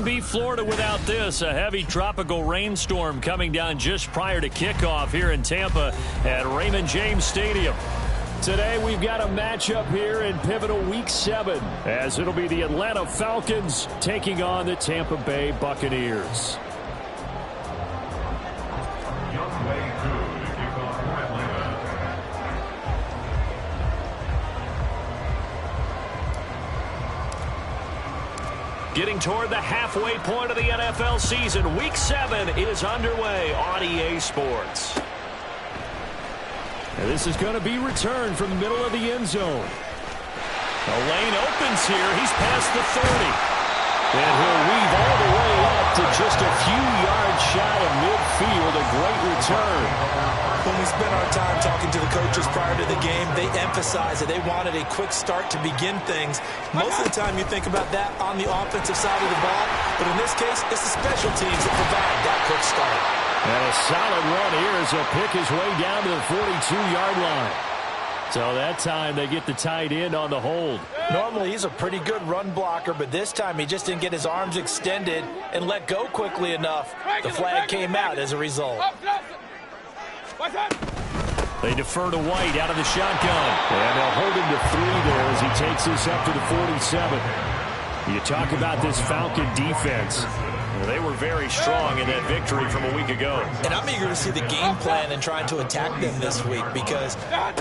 wouldn't be Florida without this. A heavy tropical rainstorm coming down just prior to kickoff here in Tampa at Raymond James Stadium. Today we've got a matchup here in pivotal Week 7 as it'll be the Atlanta Falcons taking on the Tampa Bay Buccaneers. Getting toward the halfway point of the NFL season, Week 7 is underway on EA Sports. And this is going to be returned from the middle of the end zone. The lane opens here. He's past the 30. And he'll weave all the way up to just a few yards shy of midfield. A great return. When we spent our time talking to the coaches prior to the game, they emphasized that they wanted a quick start to begin things. Most of the time you think about that on the offensive side of the ball, but in this case, it's the special teams that provide that quick start. And a solid run here as he'll pick his way down to the 42-yard line. So that time they get the tight end on the hold. Normally he's a pretty good run blocker, but this time he just didn't get his arms extended and let go quickly enough. The flag came out as a result. They defer to White out of the shotgun. And they'll hold him to 3 there as he takes this up to the 47. You talk about this Falcon defense. Well, they were very strong in that victory from a week ago. And I'm eager to see the game plan and trying to attack them this week, because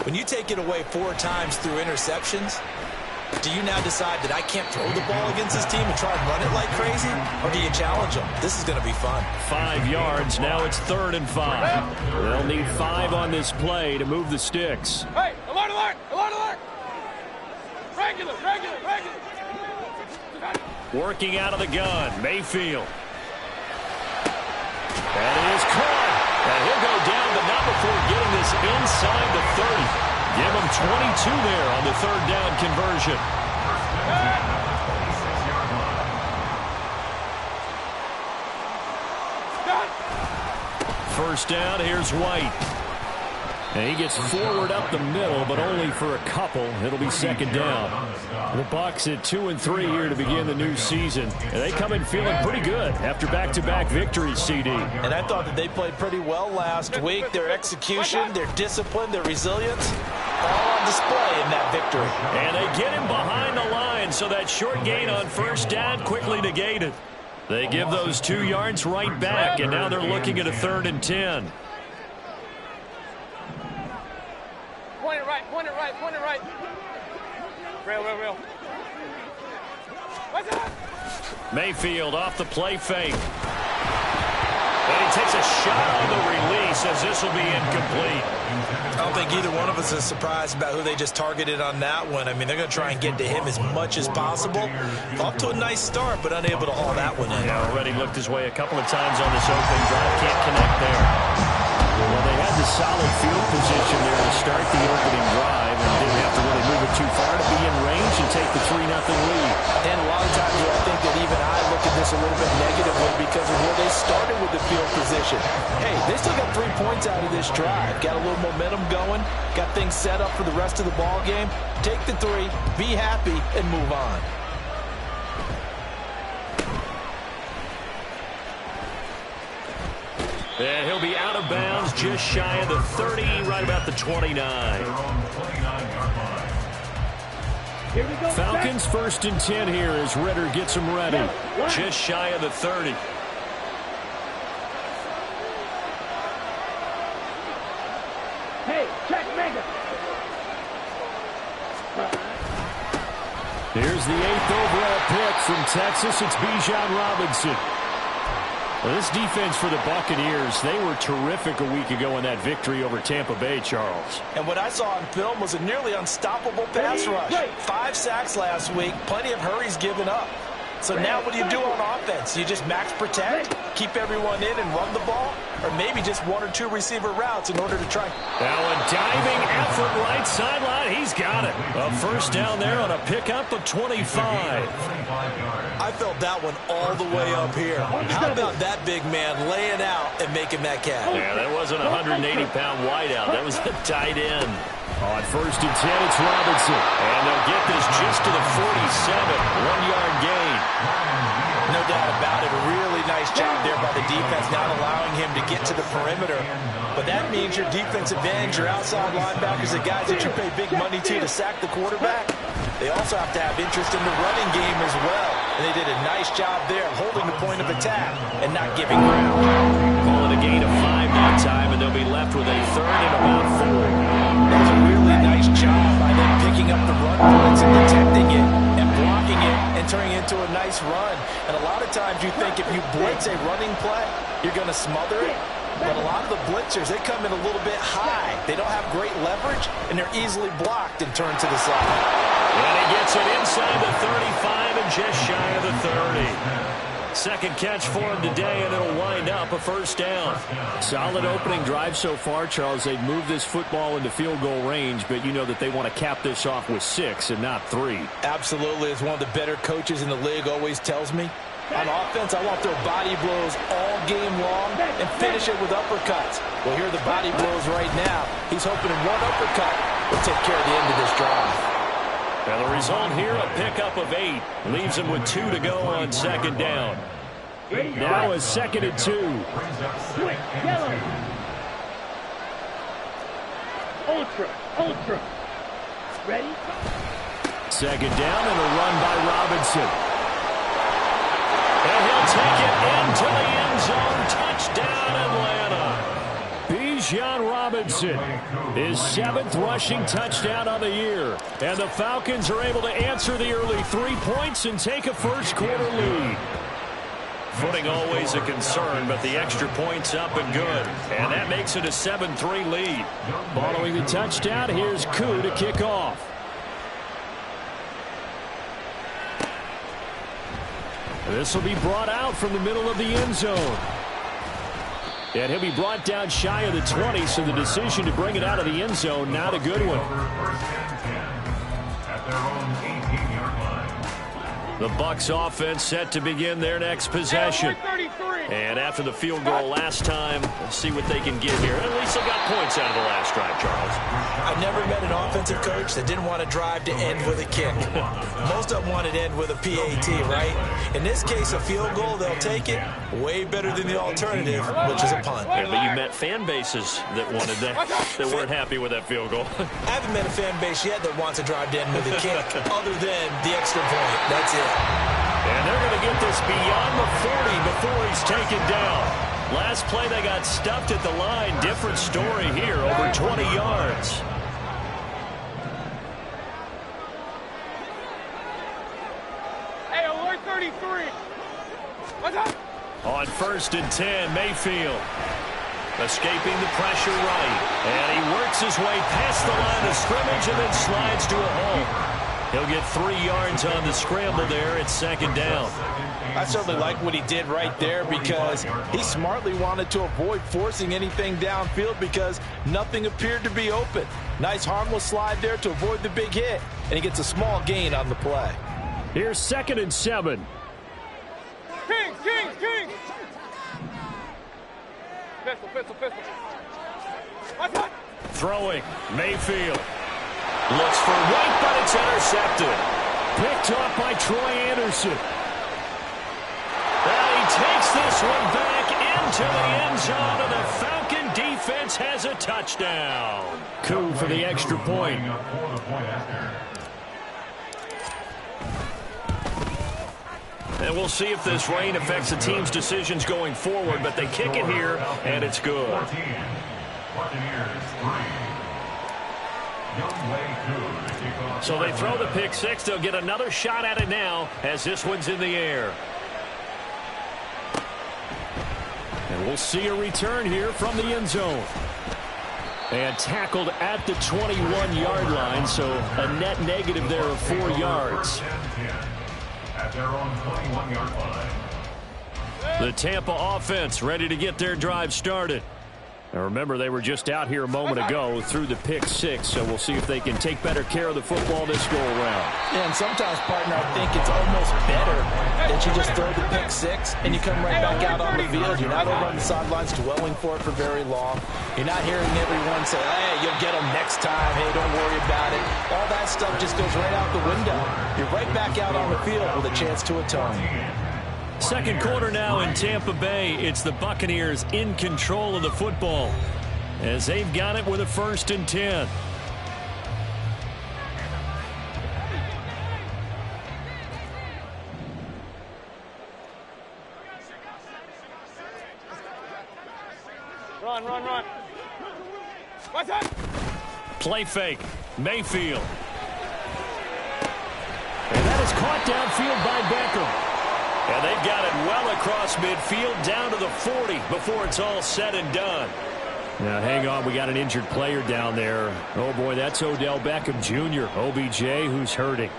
when you take it away 4 times through interceptions, do you now decide that I can't throw the ball against this team and try and run it like crazy? Or do you challenge them? This is going to be fun. 5 yards. Now it's 3rd and 5. They'll need 5 on this play to move the sticks. Hey, alert, alert, alert, alert. Regular, regular, regular. Working out of the gun, Mayfield. And it is caught. And he'll go down, but not before getting this inside the 30. Give him 22 there on the 3rd down conversion. First down, here's White. And he gets forward up the middle, but only for a couple. It'll be 2nd down. The Bucs at 2-3 here to begin the new season. And they come in feeling pretty good after back-to-back victories, CD. And I thought that they played pretty well last week. Their execution, their discipline, their resilience, all on display in that victory. And they get him behind the line, so that short gain on 1st down quickly negated. They give those 2 yards right back, and now they're looking at a 3rd and 10. Point it right, point it right, point it right. Real, real, real. What's that? Mayfield off the play fake. And he takes a shot on the release as this will be incomplete. I don't think either one of us is surprised about who they just targeted on that one. I mean, they're going to try and get to him as much as possible. Off to a nice start, but unable to haul that one in. Yeah, already looked his way a couple of times on this opening drive. Can't connect there. Well, they had the solid field position there to start the opening drive and didn't have to really move it too far to be in range and take the 3-0 lead. And a lot of times I think that even I look at this a little bit negatively because of where they started with the field position. Hey, they still got 3 points out of this drive. Got a little momentum going. Got things set up for the rest of the ball game. Take the 3, be happy, and move on. And he'll be out of bounds just shy of the 30, right about the 29. Falcons 1st and 10 here as Ritter gets them ready. Just shy of the 30. Hey, check, Mega. Here's the 8th overall pick from Texas. It's Bijan Robinson. Well, this defense for the Buccaneers, they were terrific a week ago in that victory over Tampa Bay, Charles. And what I saw on film was a nearly unstoppable pass rush. 5 sacks last week, plenty of hurries given up. So now what do you do on offense? You just max protect, keep everyone in and run the ball, or maybe just 1 or 2 receiver routes in order to try. Now a diving effort right sideline. He's got it. A 1st down there on a pickup of 25. I felt that one all the way up here. How about that big man laying out and making that catch? Yeah, that wasn't a 180-pound wideout. That was a tight end. On 1st and 10, it's Robinson. And they'll get this just to the 47. 1-yard gain. No doubt about it. A really nice job there by the defense, not allowing him to get to the perimeter. But that means your defensive ends, your outside linebackers, the guys that you pay big money to sack the quarterback, they also have to have interest in the running game as well. And they did a nice job there holding the point of attack and not giving ground. Call it a gain of 5 that time, and they'll be left with a third and about 4. That was a really nice job by them picking up the run blitz and detecting it and blocking it and turning it into a nice run. And a lot of times you think if you blitz a running play, you're going to smother it. But a lot of the blitzers, they come in a little bit high. They don't have great leverage, and they're easily blocked and turned to the side. And he gets it inside the 35 and just shy of the 30. Second catch for him today, and it'll wind up a first down. Solid opening drive so far, Charles. They've moved this football into field goal range, but you know that they want to cap this off with 6 and not 3. Absolutely. As one of the better coaches in the league always tells me, on offense, I want their body blows all game long and finish it with uppercuts. Well, here are the body blows right now. He's hoping one uppercut will take care of the end of this drive. And the result here, a pickup of 8. Leaves him with 2 to go on second down. Now a 2nd and 2. Ultra. Ready? Second down and a run by Robinson. And he'll take it into the end zone. Touchdown, Atlanta. Bijan Robinson, his 7th rushing touchdown of the year. And the Falcons are able to answer the early 3 points and take a first quarter lead. Footing always a concern, but the extra point's up and good. And that makes it a 7-3 lead. Following the touchdown, here's Koo to kick off. This will be brought out from the middle of the end zone. And he'll be brought down shy of the 20, so the decision to bring it out of the end zone, not a good one. The Bucs offense set to begin their next possession. And after the field goal last time, let's see what they can get here. At least they got points out of the last drive, Charles. I've never met an offensive coach that didn't want to drive to end with a kick. Most of them want to end with a PAT, right? In this case, a field goal, they'll take it. Way better than the alternative, which is a punt. Yeah, but you met fan bases that wanted that, that weren't happy with that field goal. I haven't met a fan base yet that wants to drive to end with a kick other than the extra point. That's it. And they're going to get this beyond the 40 before he's taken down. Last play, they got stuffed at the line. Different story here, over 20 yards. Hey, alert 33. What's up? On 1st and 10, Mayfield escaping the pressure right. And he works his way past the line of scrimmage and then slides to a hole. He'll get 3 yards on the scramble there at 2nd down. I certainly like what he did right there because he smartly wanted to avoid forcing anything downfield because nothing appeared to be open. Nice harmless slide there to avoid the big hit, and he gets a small gain on the play. Here's 2nd and 7. King. Pistol. What's up? Throwing, Mayfield. Looks for White, but it's intercepted. Picked up by Troy Anderson. And he takes this one back into the end zone, and the Falcon defense has a touchdown. Koo for the extra point. And we'll see if this rain affects the team's decisions going forward, but they kick it here, and it's good. So they throw the pick six. They'll get another shot at it now as this one's in the air. And we'll see a return here from the end zone. And tackled at the 21-yard line, so a net negative there of 4 yards. At their own 21-yard line. The Tampa offense ready to get their drive started. Now remember, they were just out here a moment ago through the pick six, so we'll see if they can take better care of the football this go-around. Yeah, and sometimes, partner, I think it's almost better that you just throw the pick six and you come right back out on the field. You're not over on the sidelines dwelling for it for very long. You're not hearing everyone say, hey, you'll get them next time. Hey, don't worry about it. All that stuff just goes right out the window. You're right back out on the field with a chance to atone. second quarter now in Tampa Bay. It's the Buccaneers in control of the football as they've got it with a 1st and 10. Run, run, run. What's up? Play fake. Mayfield. And that is caught downfield by Beckham. And they've got it well across midfield down to the 40 before it's all said and done. Now, hang on. We got an injured player down there. Oh, boy, that's Odell Beckham Jr., OBJ, who's hurting.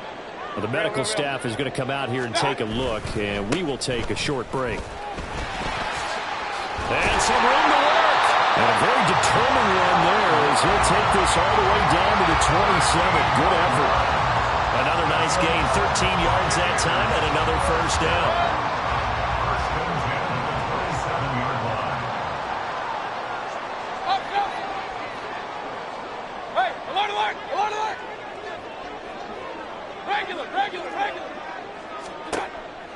Well, the medical staff is going to come out here and take a look, and we will take a short break. And some room to work. And a very determined one there as he'll take this all the way down to the 27. Good effort. Another nice gain, 13 yards that time, and another 1st down. Hey, alert, alert, alert, alert. Regular, regular, regular.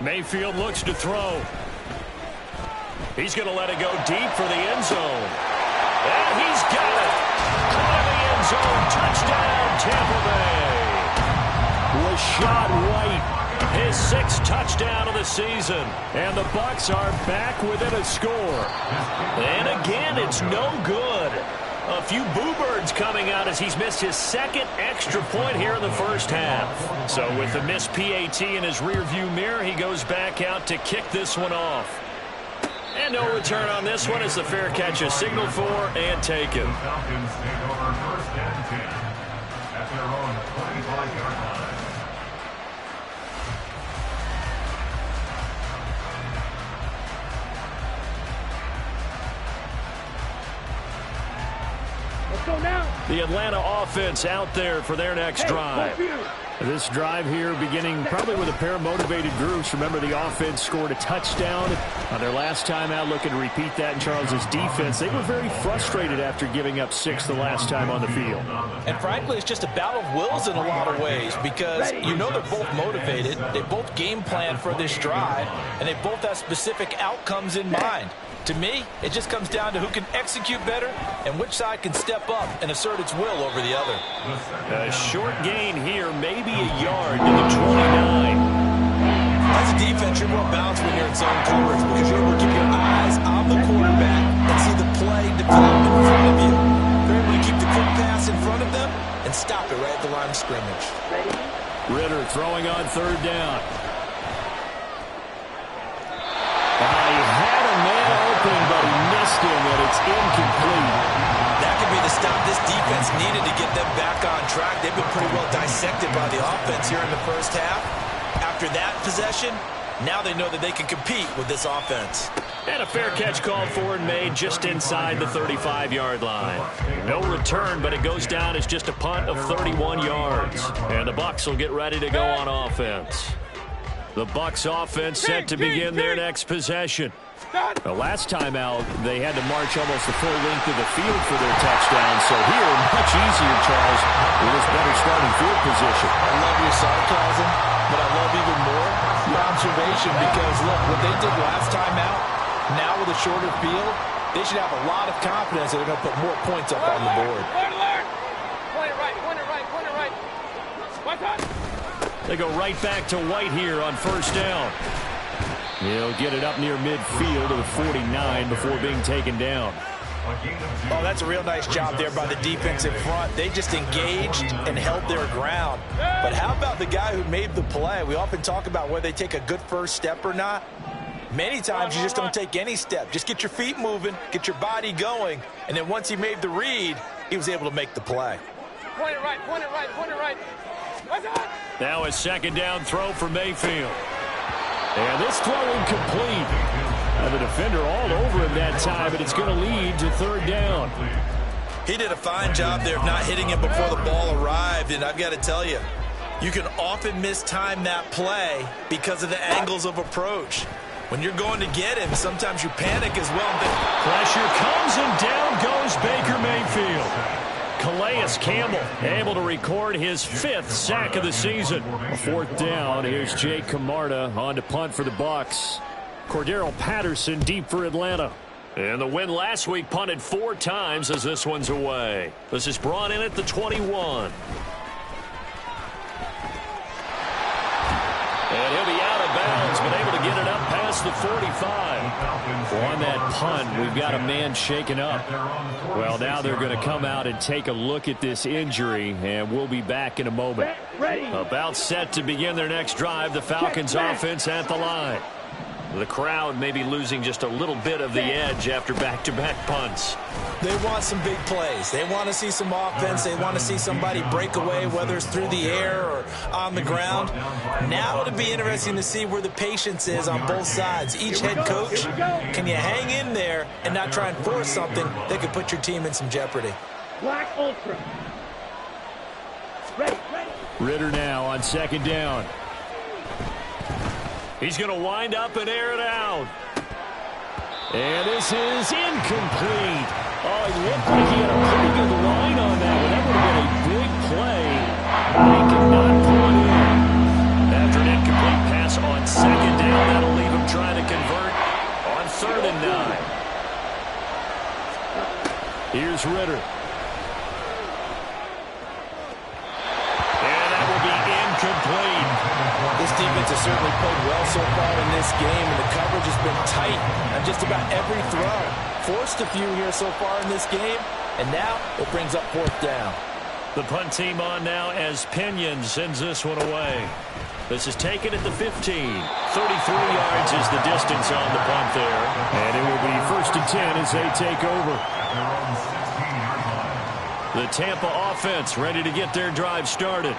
Mayfield looks to throw. He's going to let it go deep for the end zone. And he's got it. Caught in the end zone. Touchdown, Tampa Bay. Was shot right. His 6th touchdown of the season. And the Bucs are back within a score. And again, it's no good. A few boo birds coming out as he's missed his 2nd extra point here in the 1st half. So with the missed PAT in his rearview mirror, he goes back out to kick this one off. And no return on this one as the fair catch is signaled for and taken. Falcons take over 1st and 10 at their own 25-yard line. Let's go now. The Atlanta offense out there for their next drive. This drive here beginning probably with a pair of motivated groups. Remember, the offense scored a touchdown on their last time out. Looking to repeat that in Charles's defense. They were very frustrated after giving up 6 the last time on the field. And frankly, it's just a battle of wills in a lot of ways because you know they're both motivated. They both game plan for this drive, and they both have specific outcomes in mind. To me, it just comes down to who can execute better and which side can step up and assert its will over the other. A short gain here, maybe a yard to the 29. As a defense, you're more balanced when you're in zone coverage because you're able to keep your eyes on the quarterback and see the play develop in front of you. You're able to keep the quick pass in front of them and stop it right at the line of scrimmage. Ritter throwing on 3rd down. He had a man open, but he missed him, and it's incomplete. That could be the stop this defense needed to get them back on track. They've been pretty well dissected by the offense here in the 1st half. After that possession, now they know that they can compete with this offense. And a fair catch called for and made just inside the 35-yard line. No return, but it goes down as just a punt of 31 yards. And the Bucs will get ready to go on offense. The Bucs offense set to begin their next possession. The last time out, they had to march almost the full length of the field for their touchdown. So here, much easier, Charles, with this better starting field position. I love your sarcasm, but I love even more your observation because, look, what they did last time out, now with a shorter field, they should have a lot of confidence that they're going to put more points up on the board. Point alert. Point it right, point it right, point it right. What's up? They go right back to White here on 1st down. He'll get it up near midfield to the 49 before being taken down. Oh, that's a real nice job there by the defense in front. They just engaged and held their ground. But how about the guy who made the play? We often talk about whether they take a good first step or not. Many times you just don't take any step. Just get your feet moving, get your body going, and then once he made the read, he was able to make the play. Point it right, point it right, point it right. What's up? Now a 2nd down throw for Mayfield. And this throw incomplete. The defender all over him that time, but it's going to lead to 3rd down. He did a fine job there of not hitting him before the ball arrived, and I've got to tell you, you can often mistime that play because of the angles of approach. When you're going to get him, sometimes you panic as well. Pressure comes, and down goes Baker Mayfield. Calais Campbell able to record his 5th sack of the season. A 4th down. Here's Jake Camarda on to punt for the Bucs. Cordero Patterson deep for Atlanta. And the win last week punted 4 times as this one's away. This is brought in at the 21. And he'll be out of bounds, but able to get it up past the 45. On that punt, we've got a man shaken up. Well, now they're going to come out and take a look at this injury, and we'll be back in a moment. About set to begin their next drive, the Falcons offense at the line. The crowd may be losing just a little bit of the edge after back-to-back punts. They want some big plays. They want to see some offense. They want to see somebody break away, whether it's through the air or on the ground. Now it'll be interesting to see where the patience is on both sides. Each head coach, can you hang in there and not try and force something that could put your team in some jeopardy? Black Ultra. Ready. Ritter now on second down. He's going to wind up and air it out. And this is incomplete. Oh, it looked like he had a pretty good line on that one. That would have been a big play. They could not pull it in. After an incomplete pass on second down, that'll leave him trying to convert on 3rd and 9. Here's Ritter. And that will be incomplete. This defense has certainly played well so far in this game, and the coverage has been tight on just about every throw. Forced a few here so far in this game, and now it brings up 4th down. The punt team on now as Pinion sends this one away. This is taken at the 15. 33 yards is the distance on the punt there. And it will be 1st and 10 as they take over. The Tampa offense ready to get their drive started.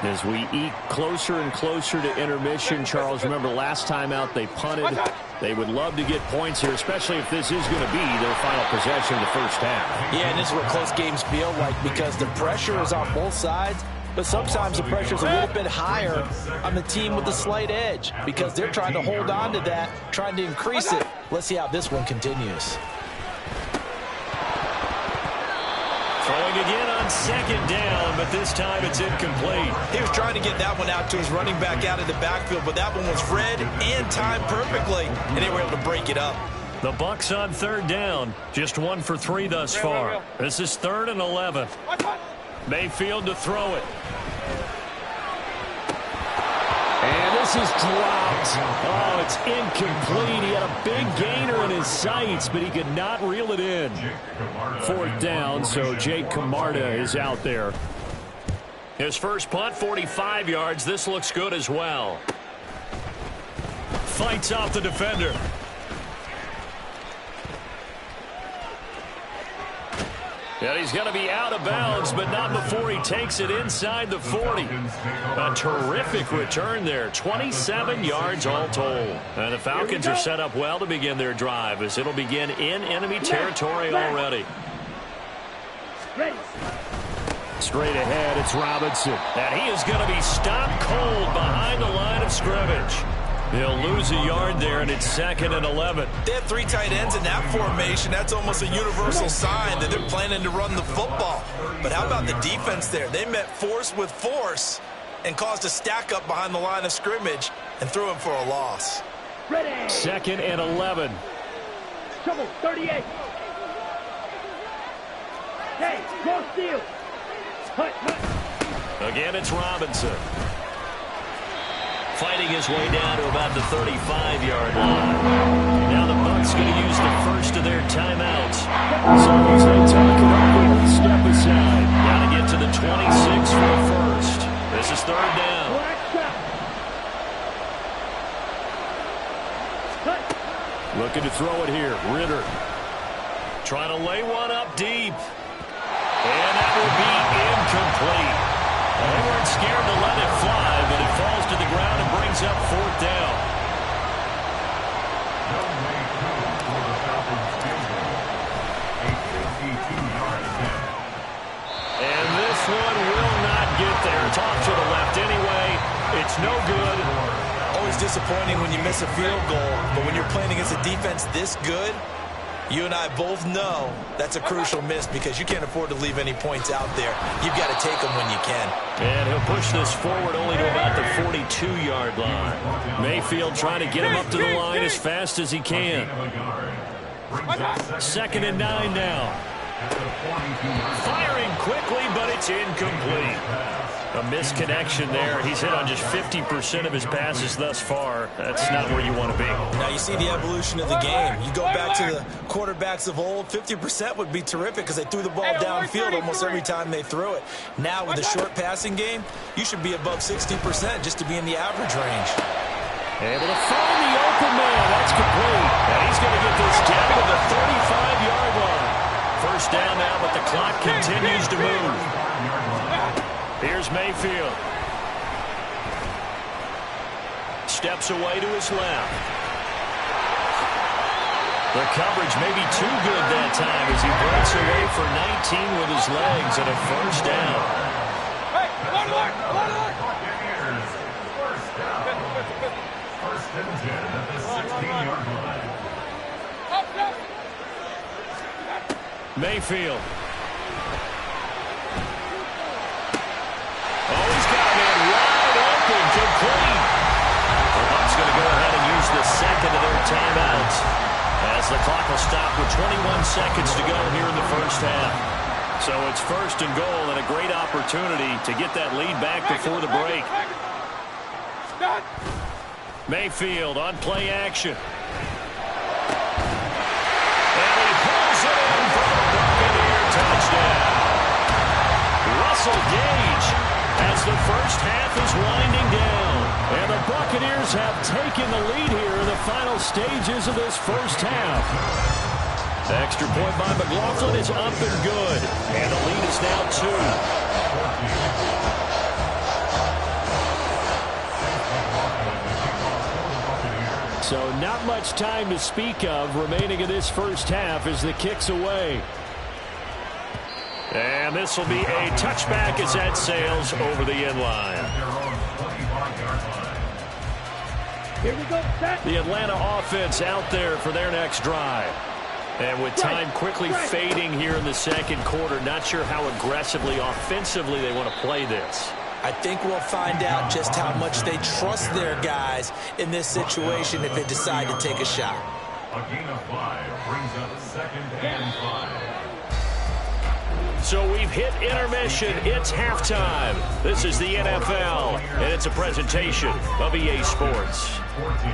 As we eat closer and closer to intermission, Charles, remember last time out they punted. They would love to get points here, especially if this is going to be their final possession of the first half. Yeah, and this is what close games feel like because the pressure is on both sides, but sometimes the pressure is a little bit higher on the team with the slight edge because they're trying to hold on to that, trying to increase it. Let's see how this one continues. Throwing again on second down, but this time it's incomplete. He was trying to get that one out to his running back out of the backfield, but that one was read and timed perfectly, and they were able to break it up. The Bucs on 3rd down, just 1 for 3 thus far. This is 3rd and 11. Mayfield to throw it. And this is dropped. Oh, it's incomplete. He had a big gainer in his sights, but he could not reel it in. 4th down, so Jake Camarda is out there. His first punt, 45 yards. This looks good as well. Fights off the defender. And he's going to be out of bounds, but not before he takes it inside the 40. A terrific return there, 27 yards all told. And the Falcons are set up well to begin their drive as it'll begin in enemy territory already. Straight ahead, it's Robinson. And he is going to be stopped cold behind the line of scrimmage. They'll lose a yard there, and it's 2nd and 11. They have 3 tight ends in that formation. That's almost a universal sign that they're planning to run the football. But how about the defense there? They met force with force and caused a stack up behind the line of scrimmage and threw him for a loss. 2nd and 11. Trouble, 38. Hey, go steal. Hut. Again, it's Robinson. Fighting his way down to about the 35-yard line. Now the Bucs going to use the first of their timeouts. So as they talk it up, they step aside. Got to get to the 26 for the first. This is 3rd down. Looking to throw it here. Ritter. Trying to lay one up deep. And that will be incomplete. They weren't scared to let it fly, but it falls to the ground and brings up 4th down. And this one will not get there. It's off to the left anyway. It's no good. Always disappointing when you miss a field goal, but when you're playing against a defense this good, You and I both know that's a crucial miss because you can't afford to leave any points out there. You've got to take them when you can. And he'll push this forward only to about the 42-yard line. Mayfield trying to get him up to the line as fast as he can. 2nd and 9 now. Firing quickly, but it's incomplete. A misconnection there. He's hit on just 50% of his passes thus far. That's not where you want to be. Now you see the evolution of the game. You go back to the quarterbacks of old, 50% would be terrific because they threw the ball downfield almost every time they threw it. Now with the short passing game, you should be above 60% just to be in the average range. Able to find the open man. That's complete. And he's going to get this down to the 35-yard line. First down now, but the clock continues to move. Here's Mayfield. Steps away to his left. The coverage may be too good that time as he breaks away for 19 with his legs and a first down. Hey, alert! First and 10 at the 16-yard line. Mayfield. Oh, he's got a man wide open, complete. The Bucs going to go ahead and use the second of their timeouts as the clock will stop with 21 seconds to go here in the first half. So it's 1st and goal and a great opportunity to get that lead back before the break. Mayfield on play action. And he pulls it in for the Buccaneer touchdown. Russell Gage as the first half is winding down. And the Buccaneers have taken the lead here in the final stages of this first half. The extra point by McLaughlin is up and good. And the lead is now 2. So not much time to speak of remaining in this first half as the kick's away. And this will be a touchback as that sails over the end line. Here we go, set. The Atlanta offense out there for their next drive. And with time quickly fading here in the second quarter, not sure how aggressively, offensively they want to play this. I think we'll find out just how much they trust their guys in this situation if they decide to take a shot. A gain of 5 brings up 2nd and 5. So we've hit intermission. It's halftime. This is the NFL, and it's a presentation of EA Sports. 14.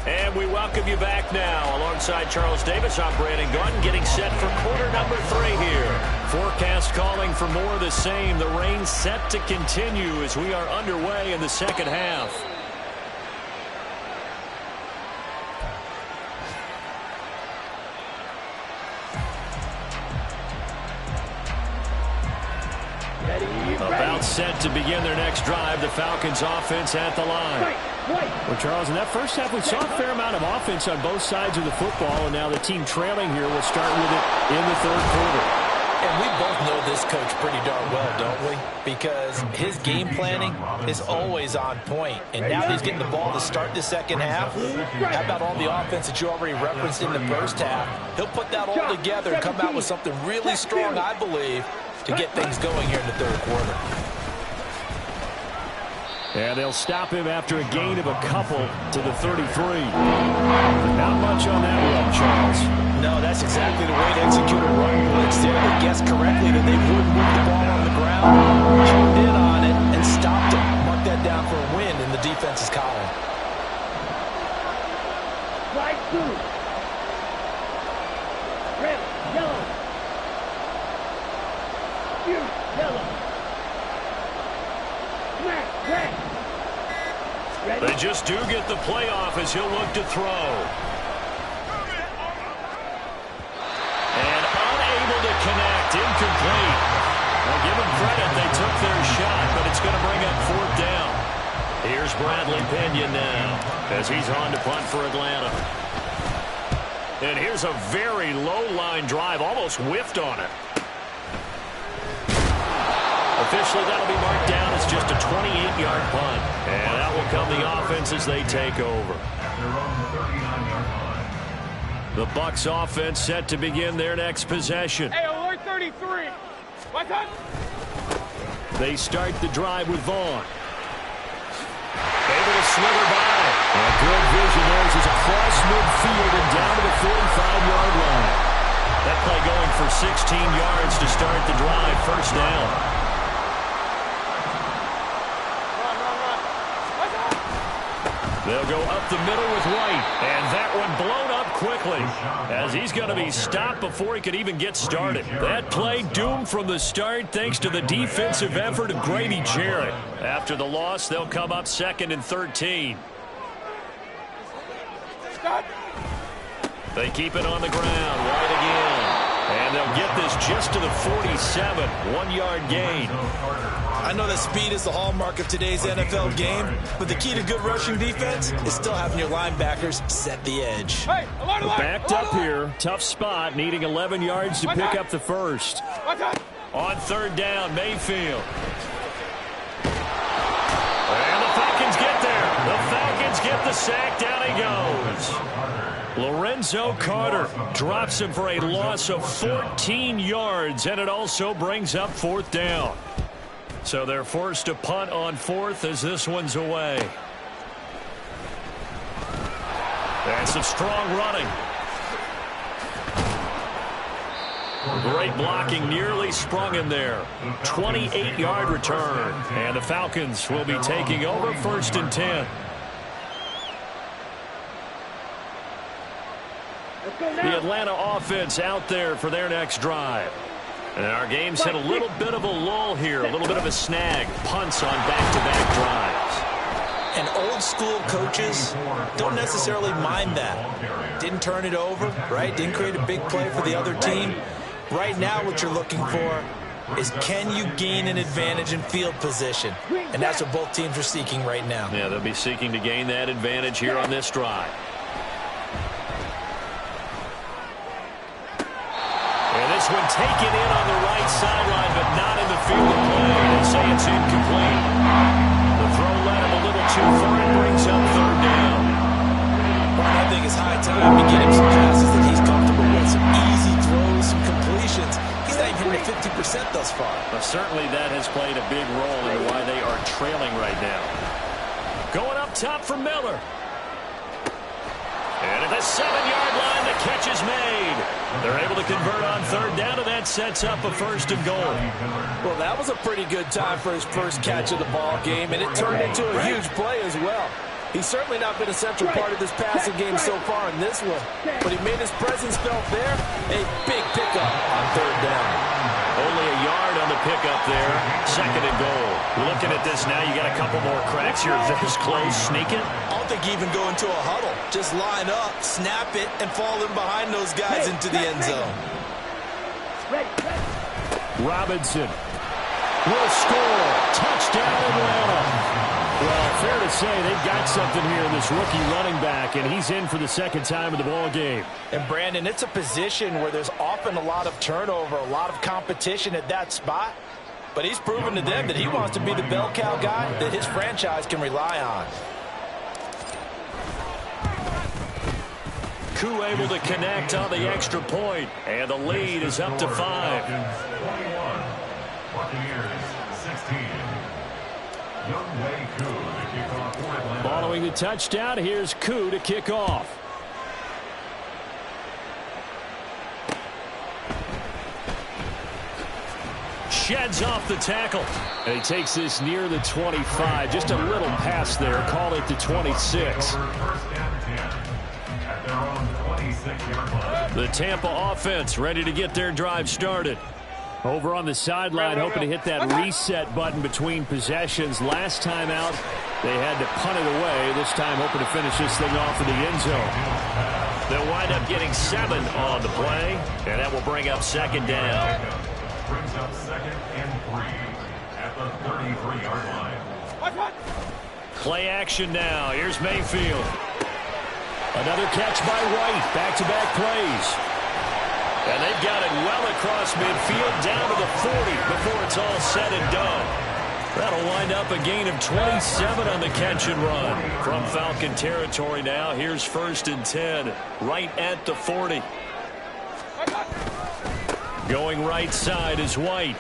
And we welcome you back now. Alongside Charles Davis, I'm Brandon Gunn, getting set for quarter number 3 here. Forecast calling for more of the same. The rain set to continue as we are underway in the second half. About set to begin their next drive. The Falcons offense at the line. Well, Charles, in that first half, we saw a fair amount of offense on both sides of the football, and now the team trailing here will start with it in the third quarter. And we both know this coach pretty darn well, don't we? Because his game planning is always on point. And now that he's getting the ball to start the second half, how about all the offense that you already referenced in the first half? He'll put that all together and come out with something really strong, I believe, to get things going here in the third quarter. And they'll stop him after a gain of a couple to the 33. Not much on that run, Charles. No, that's exactly the way to execute a run blitz there. They guessed correctly that they would move the ball on the ground, honed in on it, and stopped him. Mark that down for a win in the defense's column. Slide 2. Red, yellow. Shoot, yellow. Smack, red. Ready? They just do get the playoff as he'll look to throw. And unable to connect, incomplete. Now give them credit, they took their shot, but it's going to bring up 4th down. Here's Bradley Pinion now as he's on to punt for Atlanta. And here's a very low line drive, almost whiffed on it. Officially, that'll be marked down as just a 28-yard punt. And that will come the offense as they take over. The Bucs offense set to begin their next possession. Hey, alert 33. What's up? They start the drive with Vaughn. Able to slither by. And good vision there as he's across midfield and down to the 45-yard line. That play going for 16 yards to start the drive. First down. They'll go up the middle with White. And that one blown up quickly as he's going to be stopped before he could even get started. That play doomed from the start thanks to the defensive effort of Grady Jarrett. After the loss, they'll come up 2nd and 13. They keep it on the ground. White again. And they'll get this just to the 47. 1-yard gain. I know that speed is the hallmark of today's NFL game, but the key to good rushing defense is still having your linebackers set the edge. Hey, alert, alert, backed alert, up here. Tough spot, needing 11 yards to pick up the first. On 3rd down, Mayfield. And the Falcons get there. The Falcons get the sack. Down he goes. Lorenzo Carter drops him for a loss of 14 yards, and it also brings up 4th down. So they're forced to punt on 4th as this one's away. And some strong running. Great blocking, nearly sprung him there. 28-yard return. And the Falcons will be taking over 1st and 10. The Atlanta offense out there for their next drive. And our game's hit a little bit of a lull here, a little bit of a snag. Punts on back-to-back drives. And old-school coaches don't necessarily mind that. Didn't turn it over, right? Didn't create a big play for the other team. Right now what you're looking for is can you gain an advantage in field position? And that's what both teams are seeking right now. Yeah, they'll be seeking to gain that advantage here on this drive. And this one taken in on the right sideline, but not in the field of play. They say it's incomplete. The throw led him a little too far and brings up 3rd down. Well, I think it's high time to get him some passes that he's comfortable with. Some easy throws, some completions. He's not even at 50% thus far. But certainly that has played a big role in why they are trailing right now. Going up top for Miller. And at the 7-yard line, the catch is made. They're able to convert on 3rd down, and that sets up a 1st and goal. Well, that was a pretty good time for his first catch of the ball game, and it turned into a huge play as well. He's certainly not been a central part of this passing game so far in this one, but he made his presence felt there. A big pickup on 3rd down. Only a yard on the pickup there. 2nd and goal. Looking at this now, you got a couple more cracks. You're this close. Sneak it. I don't think you even go into a huddle. Just line up, snap it, and fall in behind those guys into the end zone. Robinson will score. Touchdown, Atlanta. Well, fair to say they've got something here in this rookie running back, and he's in for the 2nd time of the ball game. And, Brandon, it's a position where there's often a lot of turnover, a lot of competition at that spot. But he's proven to them that he wants to be the bell cow guy that his franchise can rely on. Koo able to connect on the extra point, and the lead is up to 5. 21, Buccaneers 16. Following the touchdown, here's Koo to kick off. Sheds off the tackle. And he takes this near the 25. Just a little pass there. Call it the 26. The Tampa offense ready to get their drive started. Over on the sideline, hoping to hit that reset button between possessions. Last time out, they had to punt it away. This time, hoping to finish this thing off in the end zone. They'll wind up getting 7 on the play, and that will bring up 2nd down. Brings up 2nd and 3 at the 33-yard line. Play action now. Here's Mayfield. Another catch by White. Back-to-back plays. And they've got it well across midfield, down to the 40 before it's all said and done. That'll wind up a gain of 27 on the catch and run. From Falcon territory now, here's 1st and 10, right at the 40. Going right side is White.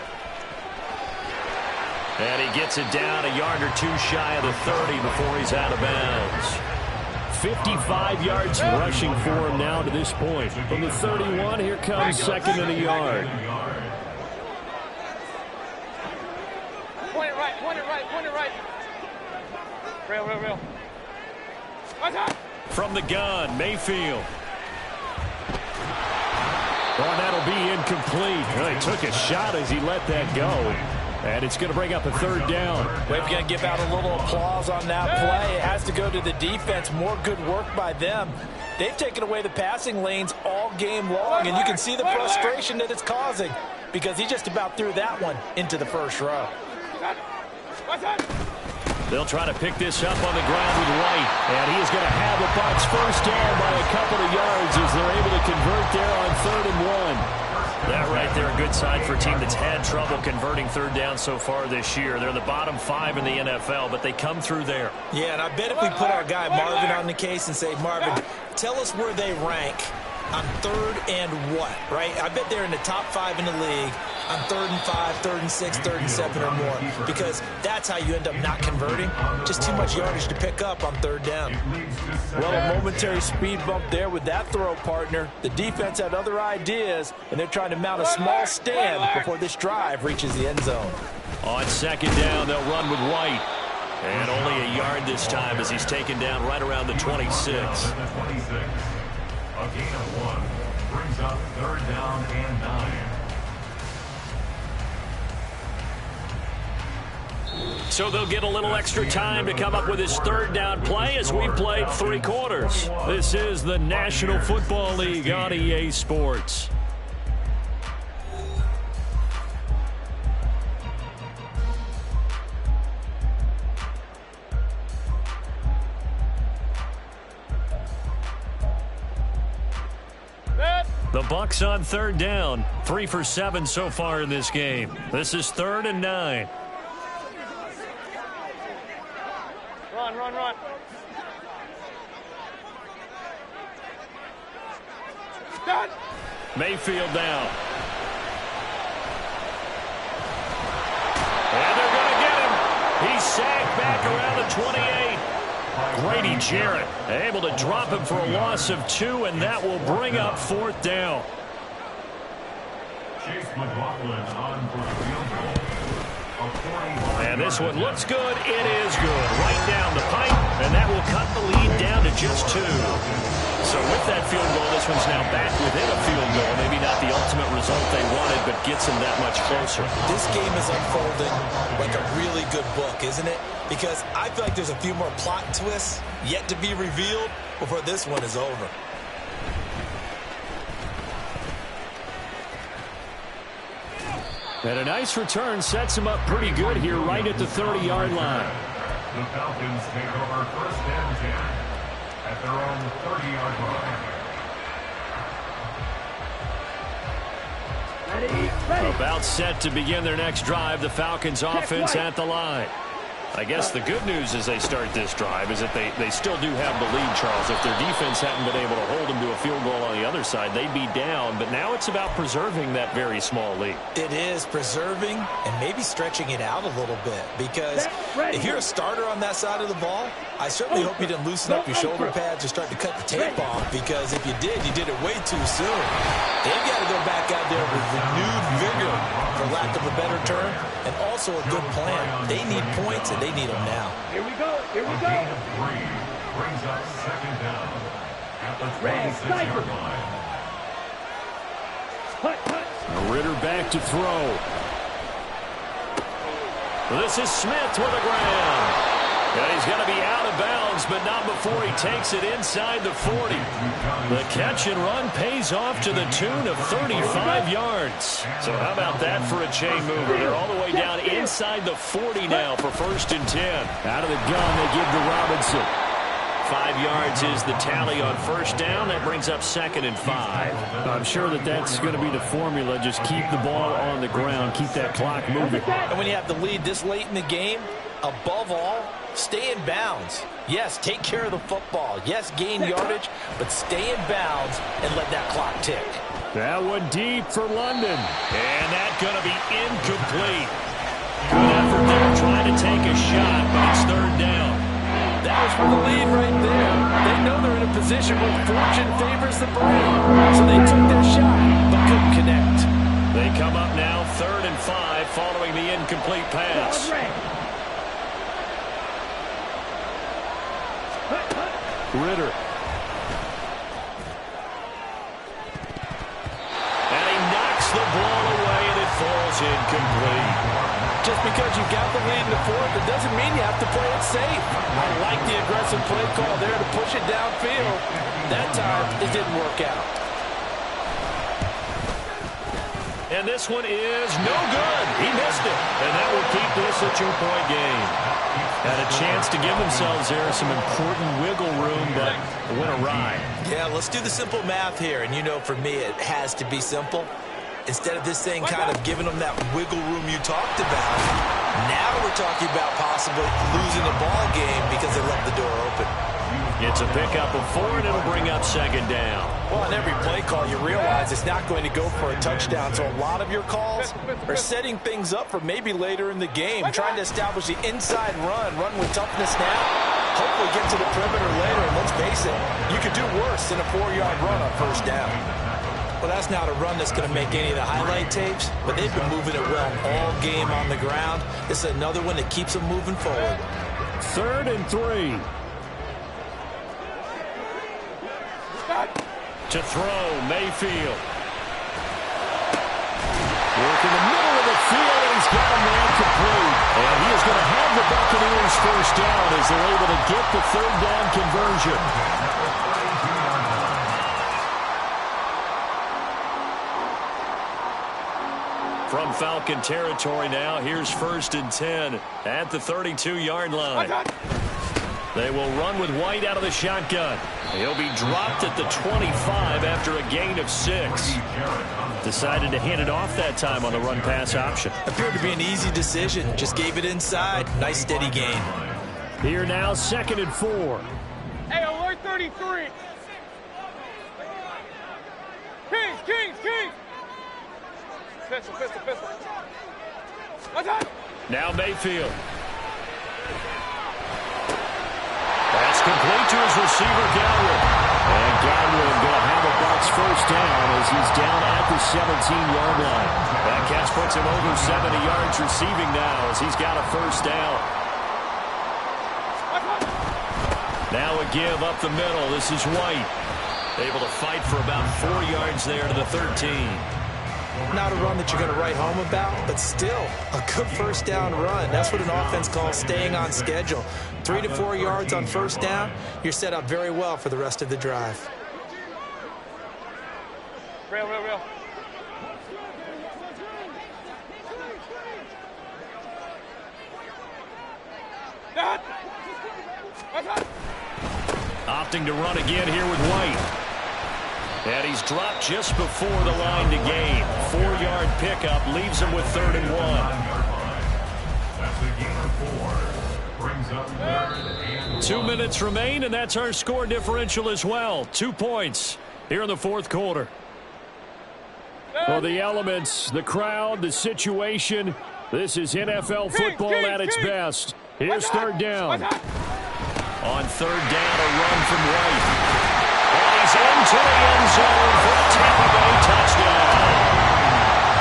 And he gets it down a yard or two shy of the 30 before he's out of bounds. 55 yards rushing for him now to this point. From the 31, here comes 2nd and a yard. Point it right, point it right, point it right. Real. From the gun, Mayfield. Oh, and that'll be incomplete. Well, he took a shot as he let that go. And it's going to bring up a 3rd down. We're going to give out a little applause on that play. It has to go to the defense. More good work by them. They've taken away the passing lanes all game long, and you can see the frustration that it's causing because he just about threw that one into the first row. They'll try to pick this up on the ground with White. And he is going to have the Bucs first down by a couple of yards as they're able to convert there on 3rd and 1. That right there, a good sign for a team that's had trouble converting 3rd down so far this year. They're the bottom 5 in the NFL, but they come through there. Yeah, and I bet if we put our guy Marvin on the case and say, Marvin, tell us where they rank on 3rd and what, right? I bet they're in the top 5 in the league on 3rd and 5, 3rd and 6, 3rd and 7 or more, because that's how you end up not converting. Just too much yardage to pick up on 3rd down. Well, a momentary speed bump there with that throw, partner. The defense had other ideas, and they're trying to mount a small stand before this drive reaches the end zone. On 2nd down, they'll run with White. And only a yard this time as he's taken down right around the 26. A gain of 1 brings up 3rd down and 9. So they'll get a little extra time to come up with his 3rd down play as we played 3 quarters. This is the National Football League on EA Sports. The Bucs on 3rd down, 3 for 7 so far in this game. This is 3rd and 9. Run. Done. Mayfield down. And they're going to get him. He's sacked back around the 28. Grady Jarrett able to drop him for a loss of 2, and that will bring up 4th down. Chase McLaughlin on for the field goal. And this one looks good. It is good. Right down the pipe, and that will cut the lead down to just 2. So with that field goal, this one's now back within a field goal. Maybe not the ultimate result they wanted, but gets them that much closer. This game is unfolding like a really good book, isn't it? Because I feel like there's a few more plot twists yet to be revealed before this one is over. And a nice return sets him up pretty good here right at the 30-yard line. The Falcons take over 1st and 10 at their own 30-yard line. Ready. About set to begin their next drive. The Falcons offense at the line. I guess the good news as they start this drive is that they still do have the lead, Charles. If their defense hadn't been able to hold them to a field goal on the other side, they'd be down. But now it's about preserving that very small lead. It is preserving and maybe stretching it out a little bit, because if you're a starter on that side of the ball, I certainly hope you didn't loosen up your shoulder pads or start to cut the tape off, because if you did it way too soon. They've got to go back out there with renewed vigor, for lack of a better term, and also a good plan. They need points, and they need them now. Here we go. A gain of 3 brings up 2nd down at the 26-yard line. Ritter back to throw. This is Smith with the ground. And he's going to be out of bounds, but not before he takes it inside the 40. The catch and run pays off to the tune of 35 yards. So how about that for a chain mover? They're all the way down inside the 40 now for 1st and 10. Out of the gun, they give to Robinson. 5 yards is the tally on first down. That brings up 2nd and 5. I'm sure that's going to be the formula. Just keep the ball on the ground. Keep that clock moving. And when you have the lead this late in the game, above all, stay in bounds. Yes, take care of the football. Yes, gain yardage, but stay in bounds and let that clock tick. That one deep for London. And that's going to be incomplete. Good effort there trying to take a shot, but it's 3rd down. That was for the lead right there. They know they're in a position where fortune favors the brave. So they took their shot, but couldn't connect. They come up now 3rd and 5 following the incomplete pass. Ritter. And he knocks the ball away, and it falls incomplete. Just because you've got the lead in the 4th, it doesn't mean you have to play it safe. I like the aggressive play call there to push it downfield. That time, it didn't work out. And this one is no good. He missed it. And that will keep this a 2-point game. Had a chance to give themselves there some important wiggle room, but it went awry. Yeah, let's do the simple math here. And you know, for me, it has to be simple. Instead of this thing kind of giving them that wiggle room you talked about, now we're talking about possibly losing a ball game because they left the door open. It's a pickup of 4, and it'll bring up 2nd down. Well, on every play call, you realize it's not going to go for a touchdown, so a lot of your calls are setting things up for maybe later in the game, trying to establish the inside run with toughness now, hopefully get to the perimeter later, and let's face it, you could do worse than a 4-yard run on first down. Well, that's not a run that's going to make any of the highlight tapes, but they've been moving it well all game on the ground. This is another one that keeps them moving forward. 3rd and 3. To throw, Mayfield. Work in the middle of the field, and he's got a man complete. And he is going to have the Buccaneers first down as they're able to get the 3rd down conversion. From Falcon territory now, here's 1st and 10 at the 32-yard line. They will run with White out of the shotgun. He'll be dropped at the 25 after a gain of 6. Decided to hand it off that time on the run-pass option. Appeared to be an easy decision. Just gave it inside. Nice steady gain. Here now, 2nd and 4. Hey, alert 33. Kings. Pistol. Now Mayfield. That's complete to his receiver, Godwin. And Godwin going to have a Bucs first down as he's down at the 17-yard line. That catch puts him over 70 yards receiving now as he's got a first down. Now a give up the middle. This is White. Able to fight for about 4 yards there to the 13. Not a run that you're going to write home about, but still a good first down run. That's what an offense calls staying on schedule. 3 to 4 yards on first down, you're set up very well for the rest of the drive. Real. Opting to run again here with White. And he's dropped just before the line to gain. 4-yard pickup leaves him with 3rd and 1. That's a gain of 4. Brings up 3rd and 2 minutes remain, and that's our score differential as well. 2 points here in the 4th quarter. Well, the elements, the crowd, the situation, this is NFL football at its best. Here's 3rd down. On 3rd down, a run from White. And he's into the end zone for a Tampa Bay touchdown.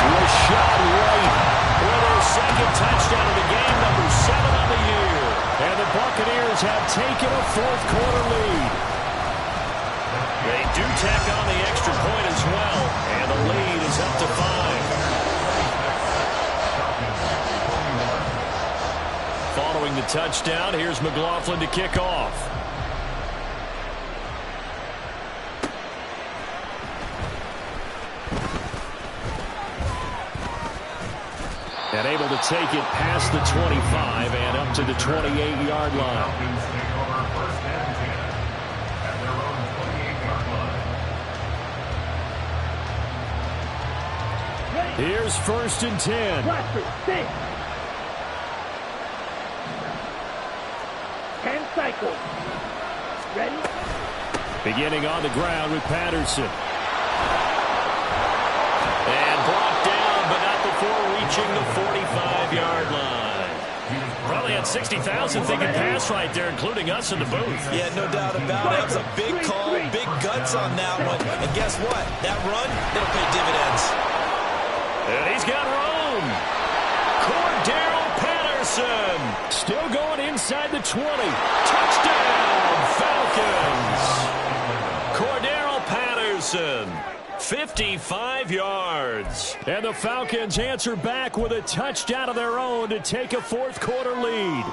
Rashad White with his 2nd touchdown of the game, number 7 on the year. And the Buccaneers have taken a 4th quarter lead. They do tack on the extra point as well, and the lead is up to 5. Following the touchdown, here's McLaughlin to kick off. And able to take it past the 25 and up to the 28-yard line. Here's 1st and 10. Cluster, 6. 10 cycles. Ready? Beginning on the ground with Patterson. And brought down, but not before reaching the 45-yard line. Probably had 60,000 thinking pass right there, including us in the booth. Yeah, no doubt about it. That was a big call, big guts on that one. And guess what? That run, it'll pay dividends. And he's got room. Cordero Patterson. Still going inside the 20. Touchdown, Falcons. Cordero Patterson. 55 yards. And the Falcons answer back with a touchdown of their own to take a 4th quarter lead.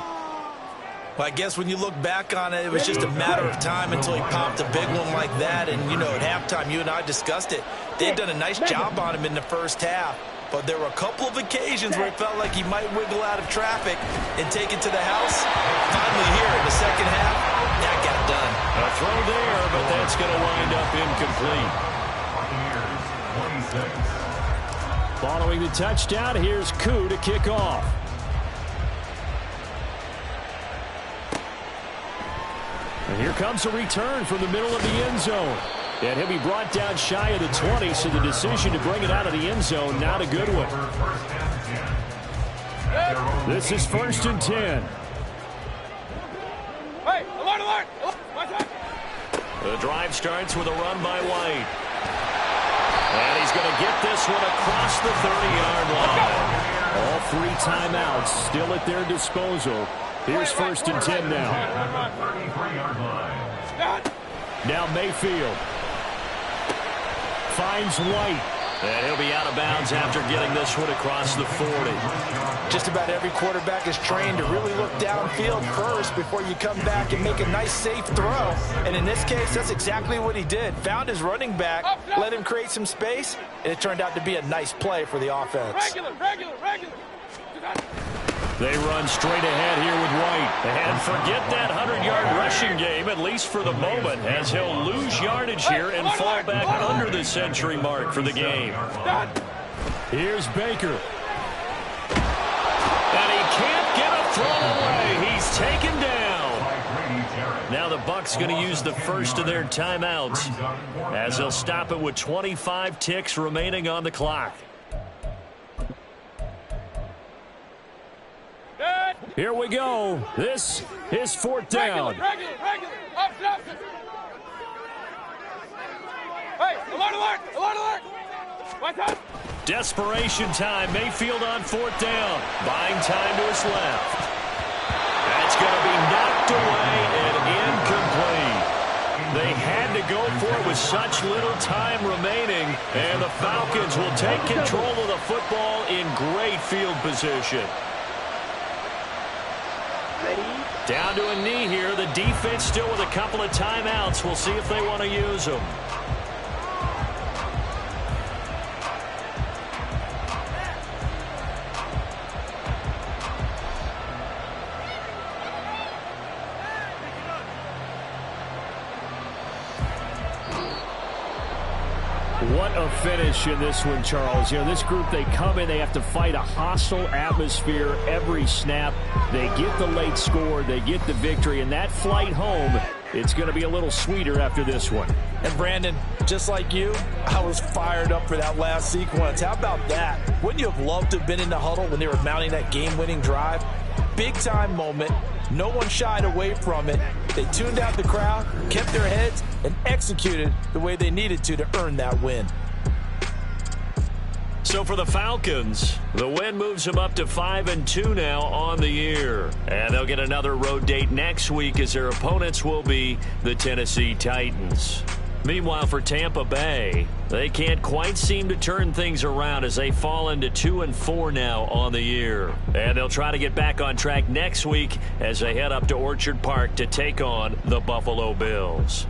Well, I guess when you look back on it, it was just a matter of time until he popped a big one like that. And, you know, at halftime, you and I discussed it. They'd done a nice job on him in the first half. But there were a couple of occasions where it felt like he might wiggle out of traffic and take it to the house. Finally here in the second half, that got done. A throw there, but that's going to wind up incomplete. Following the touchdown, here's Koo to kick off. And here comes a return from the middle of the end zone. And he'll be brought down shy of the 20, so the decision to bring it out of the end zone, not a good one. This is 1st and 10. Hey, alert, alert! Watch out! The drive starts with a run by White. And he's going to get this one across the 30-yard line. All 3 timeouts still at their disposal. Here's 1st and 10 now. Now Mayfield finds White. And he'll be out of bounds after getting this one across the 40. Just about every quarterback is trained to really look downfield first before you come back and make a nice, safe throw. And in this case, that's exactly what he did. Found his running back, let him create some space, and it turned out to be a nice play for the offense. Regular. They run straight ahead here with White. And forget that 100-yard rushing game, at least for the moment, as he'll lose yardage here and fall back under the century mark for the game. Here's Baker. And he can't get a throw away. He's taken down. Now the Bucs going to use the first of their timeouts as they'll stop it with 25 ticks remaining on the clock. Here we go. This is 4th down. Regular. Up. Hey, alert! Watch out! Desperation time. Mayfield on 4th down. Buying time to his left. That's going to be knocked away and incomplete. They had to go for it with such little time remaining, and the Falcons will take control of the football in great field position. Down to a knee here. The defense still with a couple of timeouts. We'll see if they want to use them. What a finish in this one, Charles. You know, this group, they come in, they have to fight a hostile atmosphere every snap. They get the late score, they get the victory, and that flight home, it's going to be a little sweeter after this one. And Brandon, just like you, I was fired up for that last sequence. How about that? Wouldn't you have loved to have been in the huddle when they were mounting that game-winning drive? Big-time moment. No one shied away from it. They tuned out the crowd, kept their heads, and executed the way they needed to earn that win. So for the Falcons, the win moves them up to 5-2 now on the year. And they'll get another road date next week as their opponents will be the Tennessee Titans. Meanwhile, for Tampa Bay, they can't quite seem to turn things around as they fall into 2-4 now on the year. And they'll try to get back on track next week as they head up to Orchard Park to take on the Buffalo Bills.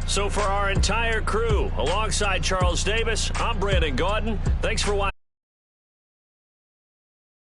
So for our entire crew, alongside Charles Davis, I'm Brandon Gaudin. Thanks for watching.